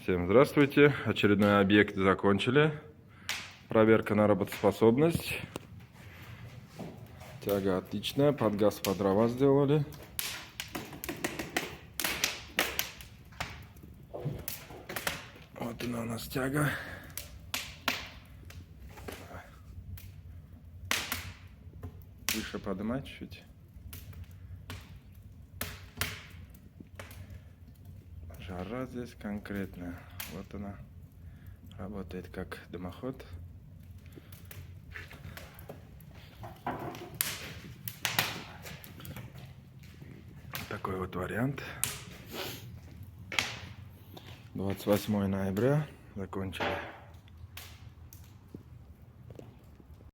Всем здравствуйте. Очередной объект закончили. Проверка на работоспособность. Тяга отличная. Под газ, под дрова сделали. Вот она у нас тяга. Выше поднимать чуть-чуть. Жара здесь конкретная. Вот она работает как дымоход. Такой вот вариант. 28 ноября закончили.